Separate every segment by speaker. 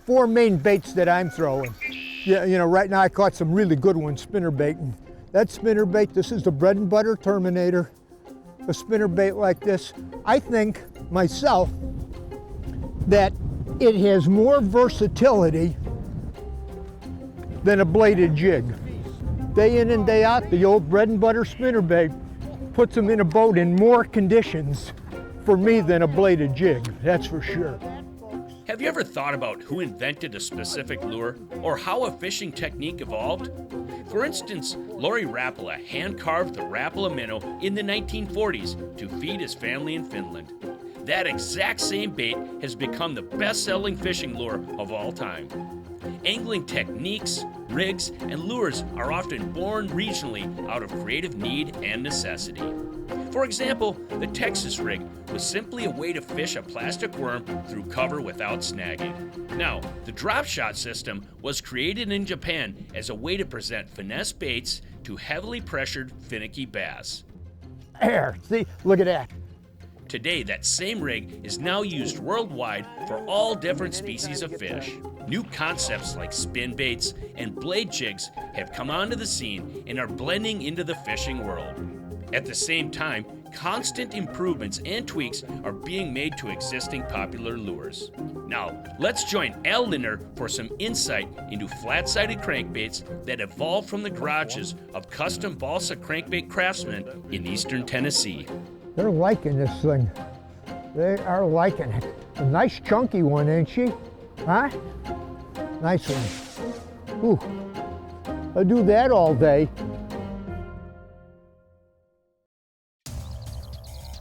Speaker 1: Four main baits that I'm throwing. Yeah, you know, right now I caught some really good ones, spinner baiting. That spinner bait, this is the bread and butter Terminator. A spinner bait like this, I think myself that it has more versatility than a bladed jig. Day in and day out, the old bread and butter spinner bait puts them in a boat in more conditions for me than a bladed jig, that's for sure.
Speaker 2: Have you ever thought about who invented a specific lure or how a fishing technique evolved? For instance, Lauri Rapala hand-carved the Rapala minnow in the 1940s to feed his family in Finland. That exact same bait has become the best-selling fishing lure of all time. Angling techniques, rigs, and lures are often born regionally out of creative need and necessity. For example, the Texas rig was simply a way to fish a plastic worm through cover without snagging. Now, the drop shot system was created in Japan as a way to present finesse baits to heavily pressured finicky bass.
Speaker 1: There, see, look at that.
Speaker 2: Today, that same rig is now used worldwide for all different species of fish. New concepts like spin baits and blade jigs have come onto the scene and are blending into the fishing world. At the same time, constant improvements and tweaks are being made to existing popular lures. Now, let's join Lindner for some insight into flat-sided crankbaits that evolved from the garages of custom balsa crankbait craftsmen in eastern Tennessee.
Speaker 1: They're liking this thing. They are liking it. A nice chunky one, ain't she? Huh? Nice one. Ooh, I do that all day.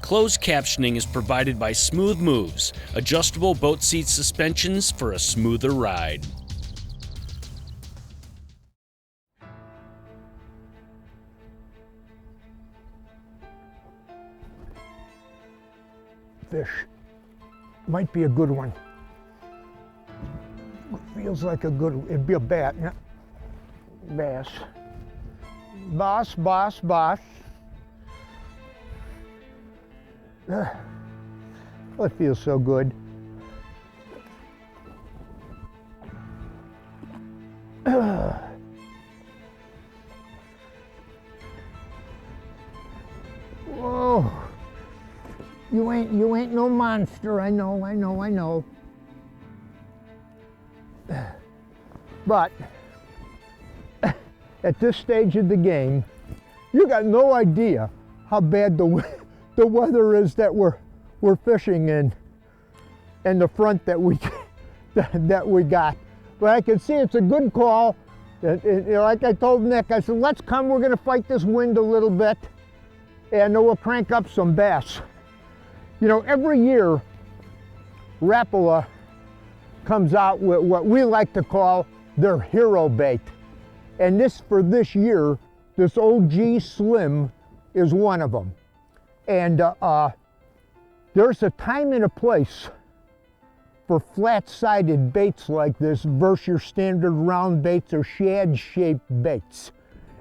Speaker 2: Closed captioning is provided by Smooth Moves, adjustable boat seat suspensions for a smoother ride.
Speaker 1: Fish. Might be a good one. Feels like a good one. It'd be a bat, yeah. Bass. Bass, bass, bass. Oh, it feels so good. Whoa. You ain't no monster, I know. But at this stage of the game, you got no idea how bad the weather is that we're fishing in, and the front that we got. But I can see it's a good call. Like I told Nick, I said, let's come, we're gonna fight this wind a little bit, and then we'll crank up some bass. You know, every year, Rapala comes out with what we like to call their hero bait. And for this year, this OG Slim is one of them. And there's a time and a place for flat-sided baits like this versus your standard round baits or shad-shaped baits.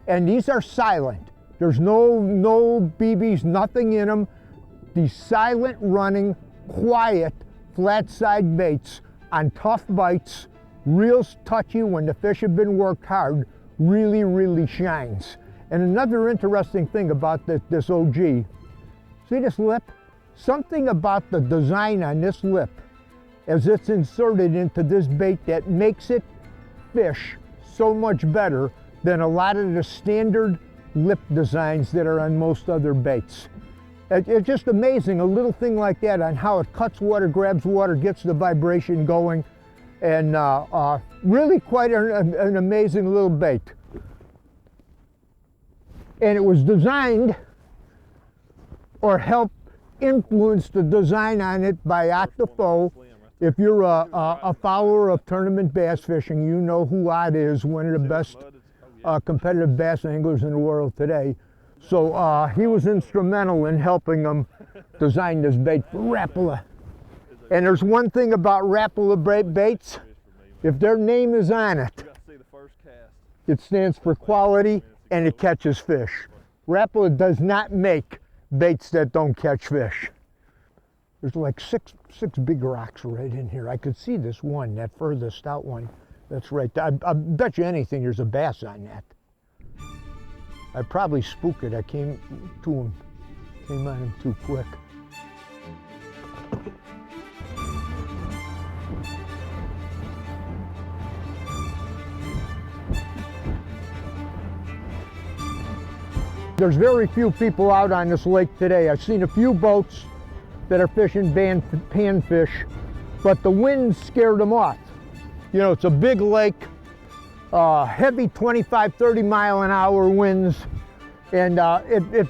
Speaker 1: And these are silent. There's no BBs, nothing in them. These silent running, quiet, flat-side baits on tough bites, real touchy when the fish have been worked hard, really, really shines. And another interesting thing about this OG, see this lip? Something about the design on this lip as it's inserted into this bait that makes it fish so much better than a lot of the standard lip designs that are on most other baits. It's just amazing, a little thing like that on how it cuts water, grabs water, gets the vibration going, and really quite an amazing little bait. And it was designed or helped influence the design on it by Octafo. If you're a follower of tournament bass fishing, you know who Ott is, one of the best competitive bass anglers in the world today. So he was instrumental in helping them design this bait for Rapala. And there's one thing about Rapala baits, if their name is on it, it stands for quality and it catches fish. Rapala does not make baits that don't catch fish. There's like six big rocks right in here. I could see this one, that furthest out one. That's right there. I bet you anything there's a bass on that. I probably spooked it. I came on him too quick. There's very few people out on this lake today. I've seen a few boats that are fishing panfish, but the wind scared them off. You know, it's a big lake, heavy 25, 30 mile an hour winds, and it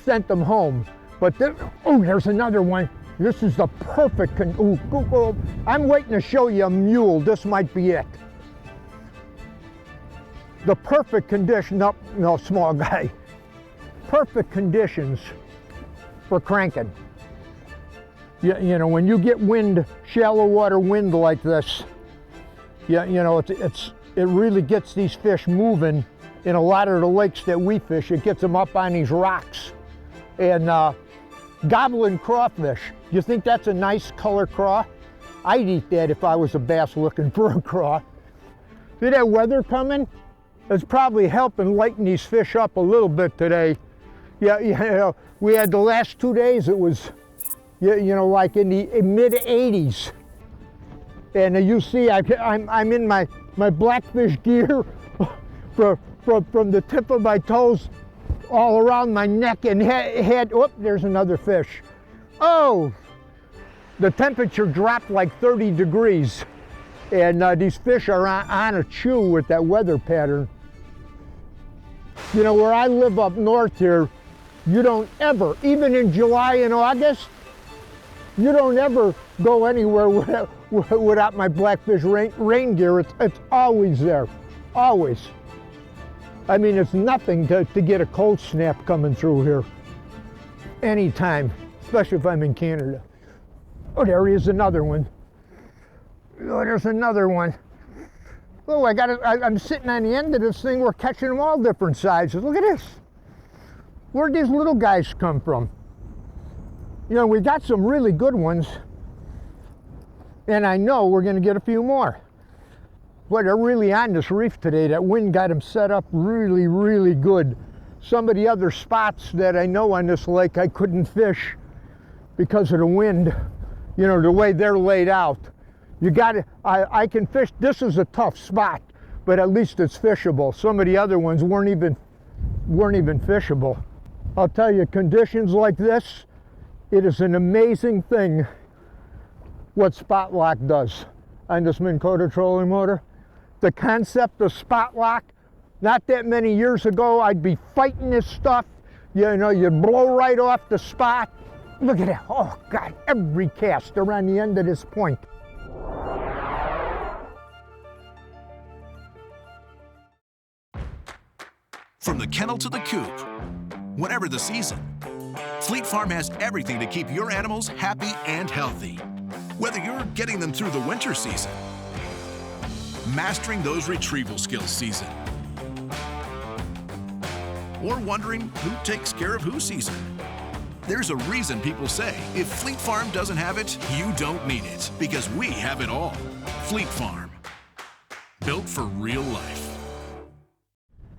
Speaker 1: sent them home. But there's another one. This is the perfect, I'm waiting to show you a mule. This might be it. The perfect condition, no, small guy. Perfect conditions for cranking. You know, when you get wind, shallow water wind like this, you know, it really gets these fish moving. In a lot of the lakes that we fish, it gets them up on these rocks. And gobbling crawfish, you think that's a nice color craw? I'd eat that if I was a bass looking for a craw. See that weather coming? It's probably helping lighten these fish up a little bit today. Yeah, you know, we had the last 2 days, it was, you know, like in the mid 80s. And you see, I'm in my blackfish gear from the tip of my toes all around my neck and head. Oh, there's another fish. Oh, the temperature dropped like 30 degrees. And these fish are on a chew with that weather pattern. You know, where I live up north here, you don't ever, even in July and August, you don't ever go anywhere without my blackfish rain gear. It's always there, always. I mean, it's nothing to get a cold snap coming through here anytime, especially if I'm in Canada. Oh, there is another one. Oh, there's another one. Oh, I'm sitting on the end of this thing. We're catching them all different sizes. Look at this. Where'd these little guys come from? You know, we got some really good ones, and I know we're going to get a few more. Boy, they're really on this reef today. That wind got them set up really, really good. Some of the other spots that I know on this lake I couldn't fish because of the wind, you know, the way they're laid out. You got to, I can fish. This is a tough spot, but at least it's fishable. Some of the other ones weren't even fishable. I'll tell you, conditions like this, it is an amazing thing what spot lock does on this Minn Kota trolling motor. The concept of spot lock, not that many years ago, I'd be fighting this stuff. You know, you'd blow right off the spot. Look at that. Oh, God, every cast around the end of this point.
Speaker 3: From the kennel to the coop, whatever the season, Fleet Farm has everything to keep your animals happy and healthy. Whether you're getting them through the winter season, mastering those retrieval skills season, or wondering who takes care of who season, there's a reason people say, if Fleet Farm doesn't have it, you don't need it, because we have it all. Fleet Farm, built for real life.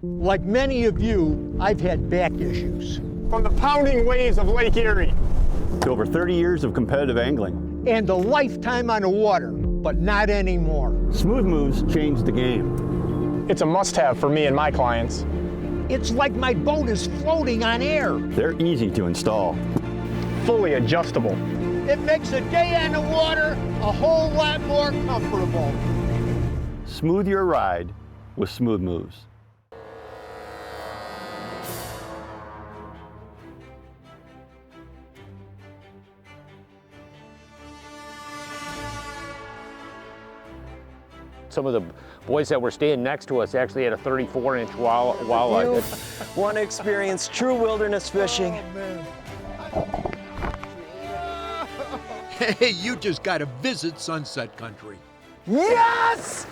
Speaker 1: Like many of you, I've had back issues.
Speaker 4: From the pounding waves of Lake Erie.
Speaker 5: To over 30 years of competitive angling.
Speaker 1: And a lifetime on the water, but not anymore.
Speaker 5: Smooth Moves changed the game.
Speaker 4: It's a must-have for me and my clients.
Speaker 1: It's like my boat is floating on air.
Speaker 5: They're easy to install.
Speaker 4: Fully adjustable.
Speaker 1: It makes a day on the water a whole lot more comfortable.
Speaker 5: Smooth your ride with Smooth Moves.
Speaker 6: Some of the boys that were staying next to us actually had a 34-inch walleye.
Speaker 7: Want to experience true wilderness fishing?
Speaker 1: Oh,
Speaker 8: Hey, you just got to visit Sunset Country.
Speaker 7: Yes!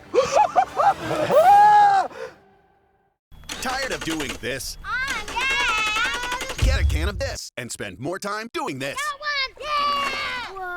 Speaker 3: Tired of doing this?
Speaker 9: Yeah!
Speaker 3: Get a can of this and spend more time doing this.
Speaker 9: That one! Yeah!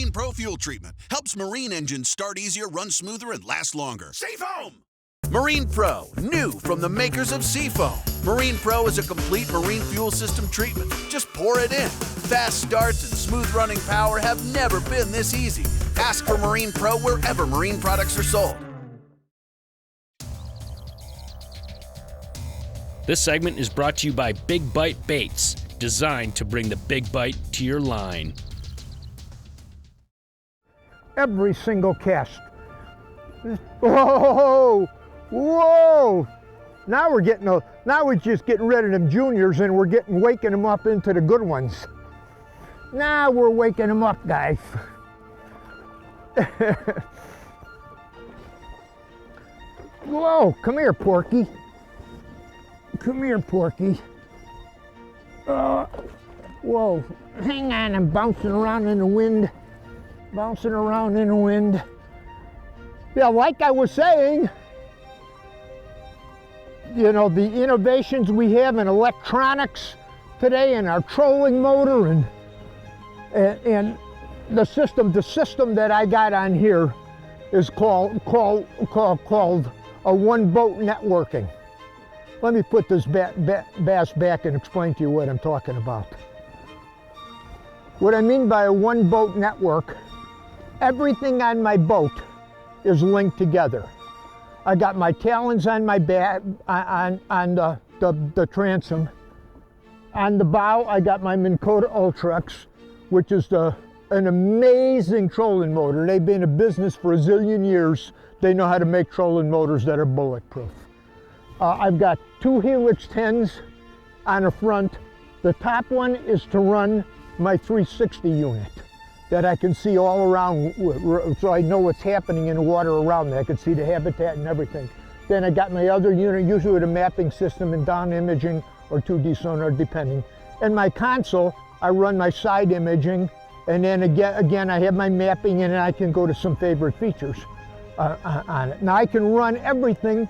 Speaker 3: Marine Pro Fuel Treatment helps marine engines start easier, run smoother, and last longer. Seafoam! Marine Pro, new from the makers of Seafoam. Marine Pro is a complete marine fuel system treatment. Just pour it in. Fast starts and smooth running power have never been this easy. Ask for Marine Pro wherever marine products are sold.
Speaker 2: This segment is brought to you by Big Bite Baits, designed to bring the big bite to your line.
Speaker 1: Every single cast. Whoa! Whoa! Now we're just getting rid of them juniors and we're waking them up into the good ones. Now we're waking them up, guys. Whoa, come here, Porky. Come here, Porky. Whoa, hang on, I'm bouncing around in the wind. Bouncing around in the wind. Yeah, like I was saying, you know, the innovations we have in electronics today and our trolling motor and the system that I got on here is called a one boat networking. Let me put this bass back and explain to you what I'm talking about. What I mean by a one boat network, everything on my boat is linked together. I got my talons on my on the transom. On the bow, I got my Minn Kota Ultrex, which is an amazing trolling motor. They've been in business for a zillion years. They know how to make trolling motors that are bulletproof. I've got 2 Helix 10s on the front. The top one is to run my 360 unit that I can see all around, so I know what's happening in the water around me. I can see the habitat and everything. Then I got my other unit, usually with a mapping system and down imaging or 2D sonar, depending. And my console, I run my side imaging, and then again I have my mapping, and I can go to some favorite features on it. Now I can run everything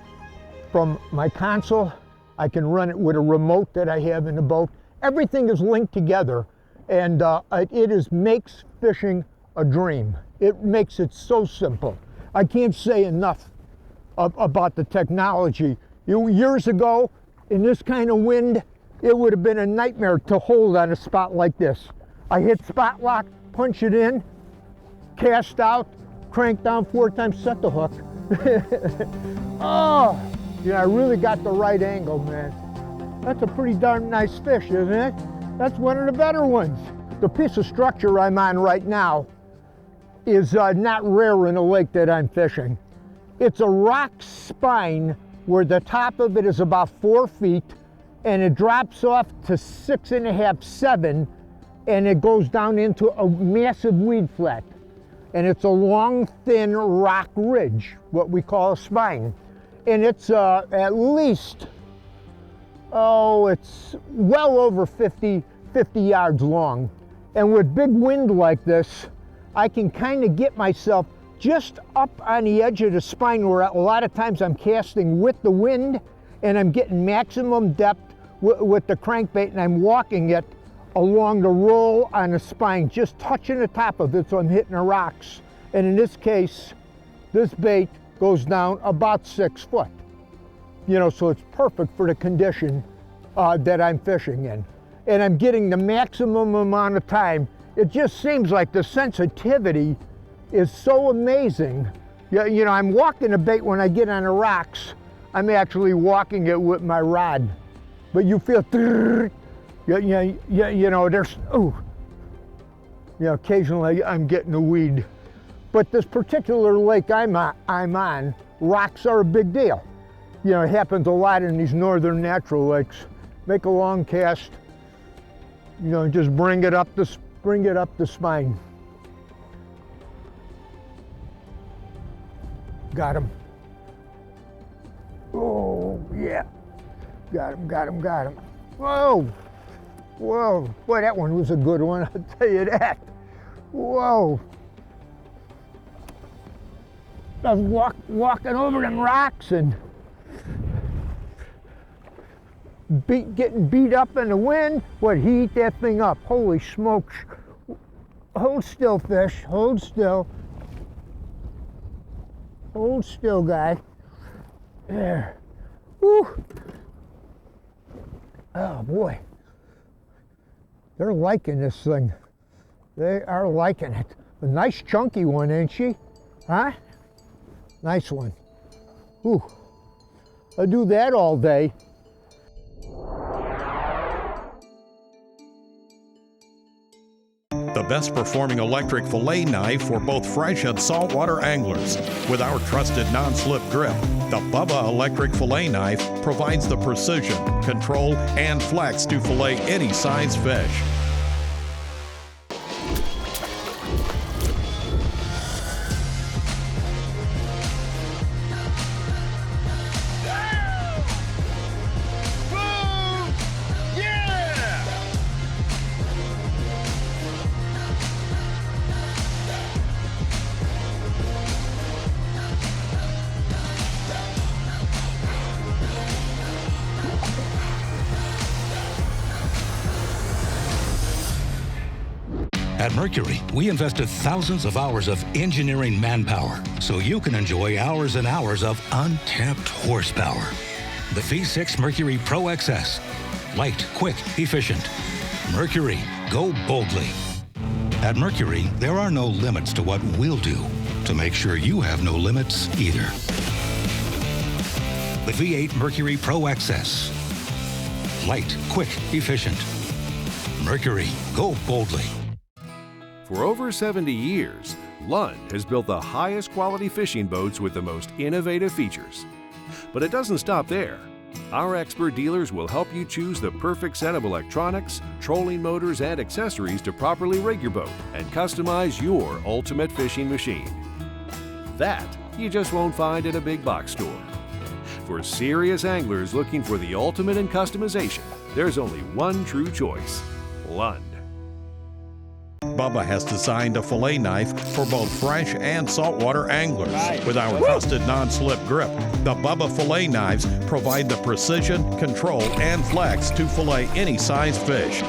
Speaker 1: from my console. I can run it with a remote that I have in the boat. Everything is linked together, and it makes fishing a dream. It makes it so simple. I can't say enough about the technology. Years ago, in this kind of wind, it would have been a nightmare to hold on a spot like this. I hit spot lock, punch it in, cast out, crank down 4 times, set the hook. Oh, yeah, I really got the right angle, man. That's a pretty darn nice fish, isn't it? That's one of the better ones. The piece of structure I'm on right now is not rare in a lake that I'm fishing. It's a rock spine where the top of it is about 4 feet and it drops off to 6.5, 7, and it goes down into a massive weed flat. And it's a long, thin rock ridge, what we call a spine. And it's at least, it's well over 50 yards long. And with big wind like this, I can kind of get myself just up on the edge of the spine, where a lot of times I'm casting with the wind and I'm getting maximum depth with the crankbait, and I'm walking it along the roll on the spine, just touching the top of it so I'm hitting the rocks. And in this case, this bait goes down about 6 foot. You know, so it's perfect for the condition that I'm fishing in. And I'm getting the maximum amount of time. It just seems like the sensitivity is so amazing. You know, I'm walking the bait when I get on the rocks. I'm actually walking it with my rod. But you feel, you know, there's, occasionally I'm getting a weed. But this particular lake I'm on, rocks are a big deal. You know, it happens a lot in these northern natural lakes. Make a long cast, you know, just bring it up the spine. Got him. Oh, yeah. Got him. Whoa. Boy, that one was a good one, I'll tell you that. Whoa. I was walking over them rocks and getting beat up in the wind. What, he eat that thing up. Holy smokes. hold still, fish. Hold still. Hold still, guy. There. Woo. Oh boy. They're liking this thing. They are liking it. A nice chunky one, ain't she? Huh? Nice one. Ooh. I do that all day.
Speaker 9: The best performing electric fillet knife for both fresh and saltwater anglers. With our trusted non-slip grip, the Bubba electric fillet knife provides the precision, control, and flex to fillet any size fish.
Speaker 10: At Mercury, we invested thousands of hours of engineering manpower so you can enjoy hours and hours of untapped horsepower. The V6 Mercury Pro XS. Light, quick, efficient. Mercury, go boldly. At Mercury, there are no limits to what we'll do to make sure you have no limits either. The V8 Mercury Pro XS. Light, quick, efficient. Mercury, go boldly.
Speaker 11: For over 70 years, Lund has built the highest quality fishing boats with the most innovative features. But it doesn't stop there. Our expert dealers will help you choose the perfect set of electronics, trolling motors, and accessories to properly rig your boat and customize your ultimate fishing machine. That you just won't find at a big box store. For serious anglers looking for the ultimate in customization, there's only one true choice: Lund.
Speaker 9: Bubba has designed a fillet knife for both fresh and saltwater anglers. With our trusted non-slip grip, the Bubba fillet knives provide the precision, control, and flex to fillet any size fish.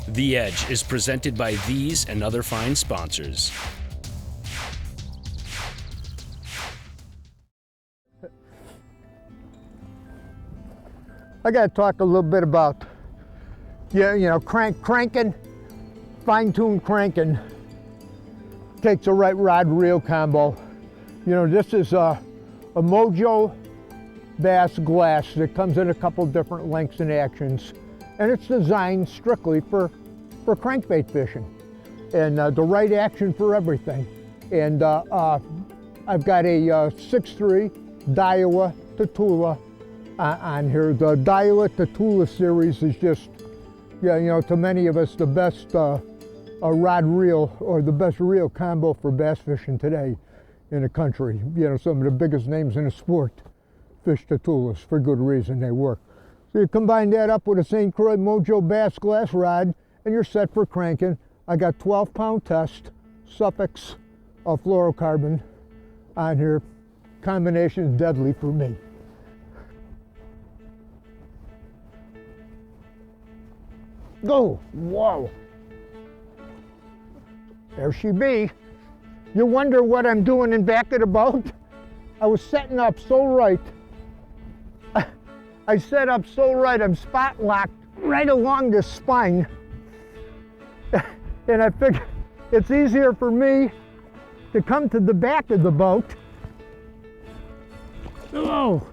Speaker 2: The Edge is presented by these and other fine sponsors.
Speaker 1: I got to talk a little bit about, cranking, fine-tuned cranking takes a right rod reel combo. This is a Mojo bass glass that comes in a couple different lengths and actions, and it's designed strictly for crankbait fishing, and the right action for everything. And I've got a 6.3 Daiwa Tatula on here. The Daiwa Tatula series is just, to many of us, the best rod reel or the best reel combo for bass fishing today in the country. Some of the biggest names in the sport fish Tatulas for good reason. They work. So you combine that up with a St. Croix Mojo bass glass rod and you're set for cranking. I got 12-pound test, Suffix fluorocarbon on here. Combination is deadly for me. Go! Whoa! There she be. You wonder what I'm doing in back of the boat? I was setting up so right. I set up so right, I'm spot locked right along this spine. And I figured it's easier for me to come to the back of the boat. Oh!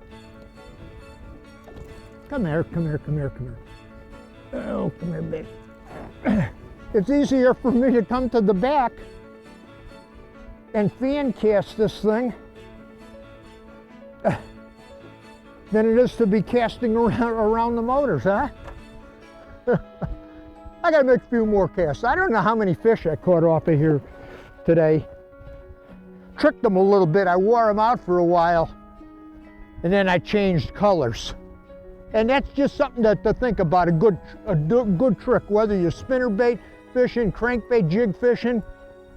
Speaker 1: Come here, come here, come here, come here. Oh, come here, baby. It's easier for me to come to the back and fan cast this thing than it is to be casting around the motors, huh? I gotta make a few more casts. I don't know how many fish I caught off of here today. Tricked them a little bit. I wore them out for a while and then I changed colors. And that's just something to think about, a good trick, whether you're spinnerbait fishing, crankbait jig fishing.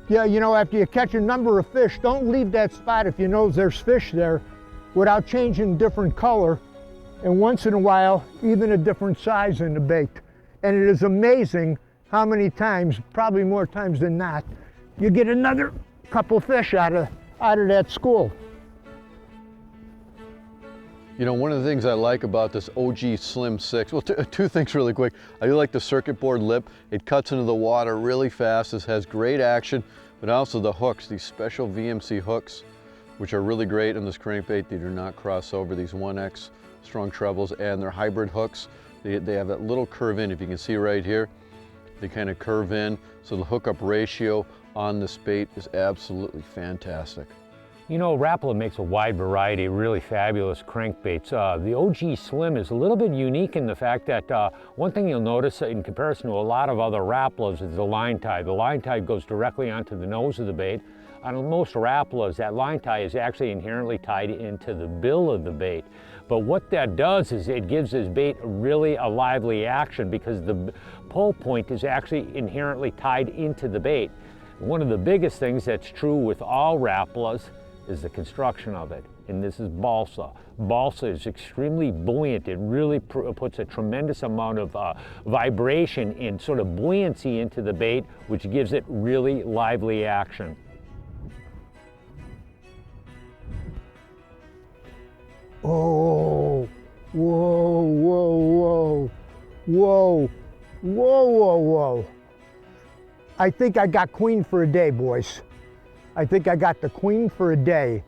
Speaker 1: After you catch a number of fish, don't leave that spot if you know there's fish there without changing different color and once in a while, even a different size in the bait. And it is amazing how many times, probably more times than not, you get another couple fish out of that school.
Speaker 12: You know, one of the things I like about this OG Slim 6, well, two things really quick. I do like the circuit board lip. It cuts into the water really fast. This has great action, but also the hooks, these special VMC hooks, which are really great in this crankbait. They do not cross over, these 1X strong trebles, and they're hybrid hooks. They have that little curve in, if you can see right here. They kind of curve in, so the hookup ratio on this bait is absolutely fantastic.
Speaker 6: You know, Rapala makes a wide variety of really fabulous crankbaits. The OG Slim is a little bit unique in the fact that one thing you'll notice in comparison to a lot of other Rapalas is the line tie. The line tie goes directly onto the nose of the bait. On most Rapalas, that line tie is actually inherently tied into the bill of the bait. But what that does is it gives this bait really a lively action because the pull point is actually inherently tied into the bait. One of the biggest things that's true with all Rapalas is the construction of it, and this is balsa. Balsa is extremely buoyant. It really puts a tremendous amount of vibration and sort of buoyancy into the bait, which gives it really lively action.
Speaker 1: Oh, whoa, whoa, whoa, whoa, whoa, whoa, whoa. I think I got queen for a day, boys. I think I got the queen for a day.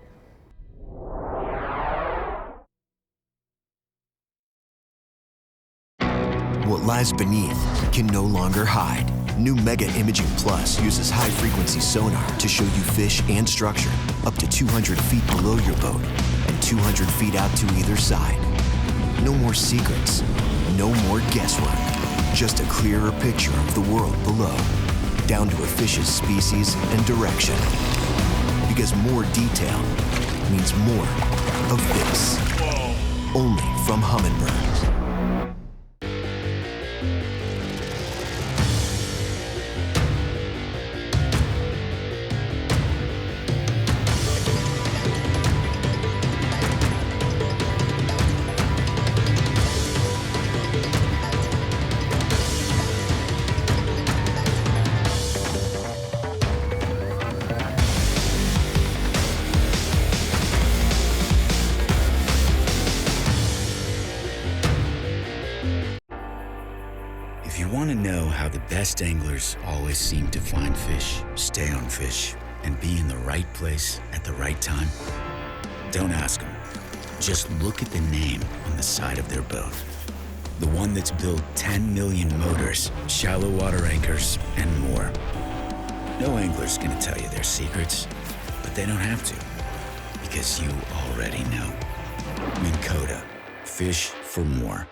Speaker 13: What lies beneath can no longer hide. New Mega Imaging Plus uses high-frequency sonar to show you fish and structure up to 200 feet below your boat and 200 feet out to either side. No more secrets, no more guesswork, just a clearer picture of the world below, down to a fish's species and direction. Because more detail means more of this. Only from Humminbird.
Speaker 14: If you want to know how the best anglers always seem to find fish, stay on fish, and be in the right place at the right time, don't ask them. Just look at the name on the side of their boat. The one that's built 10 million motors, shallow water anchors, and more. No angler's gonna tell you their secrets, but they don't have to, because you already know. Minn Kota, fish for more.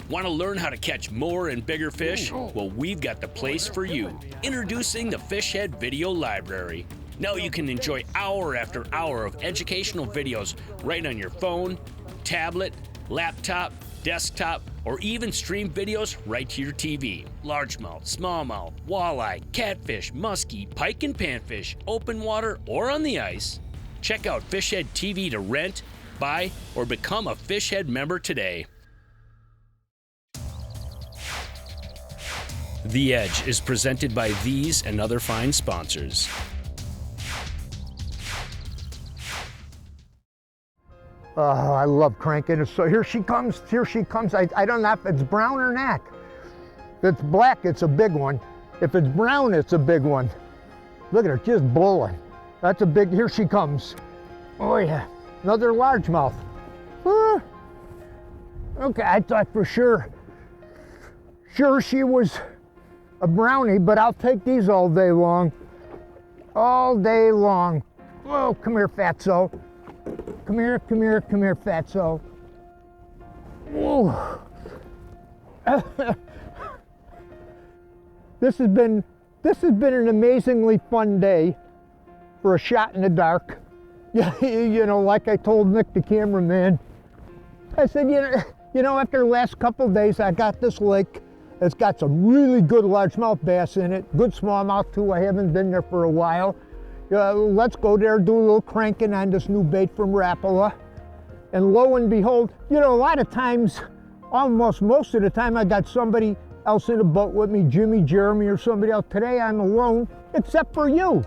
Speaker 2: Want to learn how to catch more and bigger fish? Well, we've got the place for you. Introducing the Fishhead Video Library. Now you can enjoy hour after hour of educational videos right on your phone, tablet, laptop, desktop, or even stream videos right to your TV. Largemouth, smallmouth, walleye, catfish, muskie, pike and panfish, open water, or on the ice. Check out Fishhead TV to rent, buy, or become a Fishhead member today. The Edge is presented by these and other fine sponsors.
Speaker 1: Oh, I love cranking. So here she comes, here she comes. I don't know if it's brown or not. If it's black, it's a big one. If it's brown, it's a big one. Look at her, just blowing. That's a big, here she comes. Oh yeah, another largemouth. Ah. Okay, I thought for sure she was a brownie, but I'll take these all day long. All day long. Oh, come here, fatso. Come here, come here, come here, fatso. Whoa. This has been an amazingly fun day for a shot in the dark. You know, like I told Nick, the cameraman, I said, you know, after the last couple of days, I got this lake. It's got some really good largemouth bass in it, good smallmouth too. I haven't been there for a while. Let's go there, do a little cranking on this new bait from Rapala. And lo and behold, you know, a lot of times, almost most of the time, I got somebody else in a boat with me, Jimmy, Jeremy, or somebody else. Today I'm alone, except for you.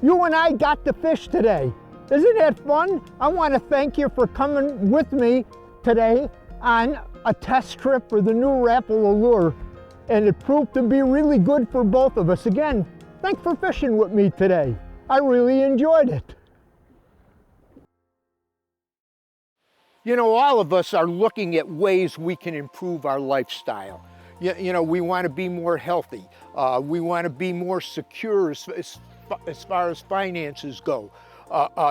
Speaker 1: You and I got to fish today. Isn't that fun? I want to thank you for coming with me today on a test trip for the new Rapala lure. And it proved to be really good for both of us. Again, thanks for fishing with me today. I really enjoyed it. You know, all of us are looking at ways we can improve our lifestyle. You know, we want to be more healthy. We want to be more secure as far as finances go.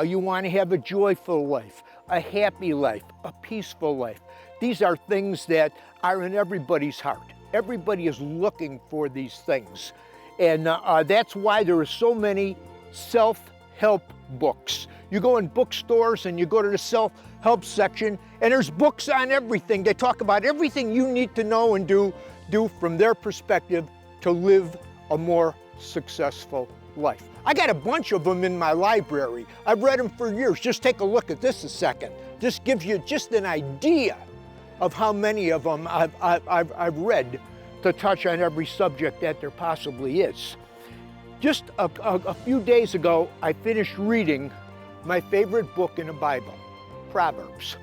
Speaker 1: You want to have a joyful life, a happy life, a peaceful life. These are things that are in everybody's heart. Everybody is looking for these things. And that's why there are so many self-help books. You go in bookstores and you go to the self-help section, and there's books on everything. They talk about everything you need to know and do from their perspective to live a more successful life. I got a bunch of them in my library. I've read them for years. Just take a look at this a second. This gives you just an idea of how many of them I've read to touch on every subject that there possibly is. Just a few days ago, I finished reading my favorite book in the Bible, Proverbs.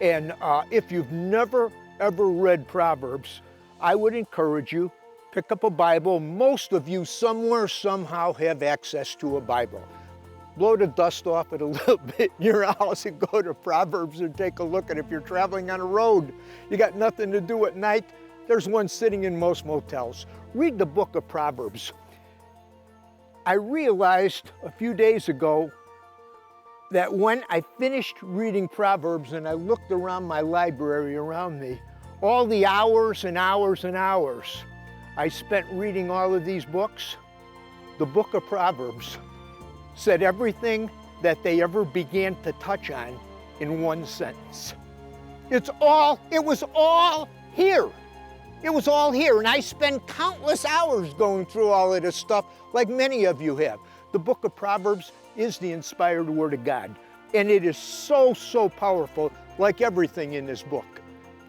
Speaker 1: And if you've never, ever read Proverbs, I would encourage you, pick up a Bible. Most of you somewhere, somehow have access to a Bible. Blow the dust off it a little bit in your house and go to Proverbs and take a look at it. If you're traveling on a road, you got nothing to do at night, there's one sitting in most motels. Read the book of Proverbs. I realized a few days ago that when I finished reading Proverbs and I looked around my library around me, all the hours and hours and hours I spent reading all of these books, the book of Proverbs said everything that they ever began to touch on in one sentence. It was all here. It was all here, and I spent countless hours going through all of this stuff like many of you have. The book of Proverbs is the inspired word of God, and it is so, so powerful, like everything in this book.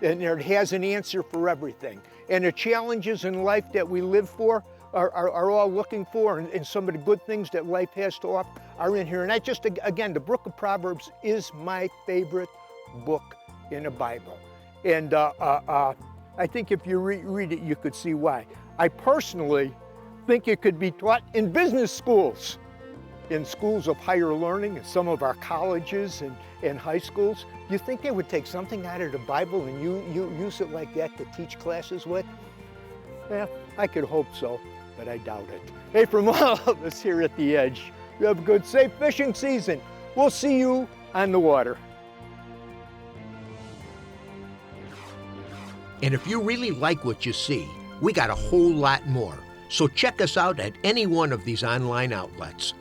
Speaker 1: And it has an answer for everything. And the challenges in life that we live for are all looking for, and some of the good things that life has to offer are in here. And again, the book of Proverbs is my favorite book in the Bible. And I think if you read it, you could see why. I personally think it could be taught in business schools, in schools of higher learning, in some of our colleges and high schools. You think they would take something out of the Bible and you use it like that to teach classes with? Yeah, I could hope so, but I doubt it. Hey, from all of us here at The Edge, you have a good, safe fishing season. We'll see you on the water.
Speaker 8: And if you really like what you see, we got a whole lot more. So check us out at any one of these online outlets.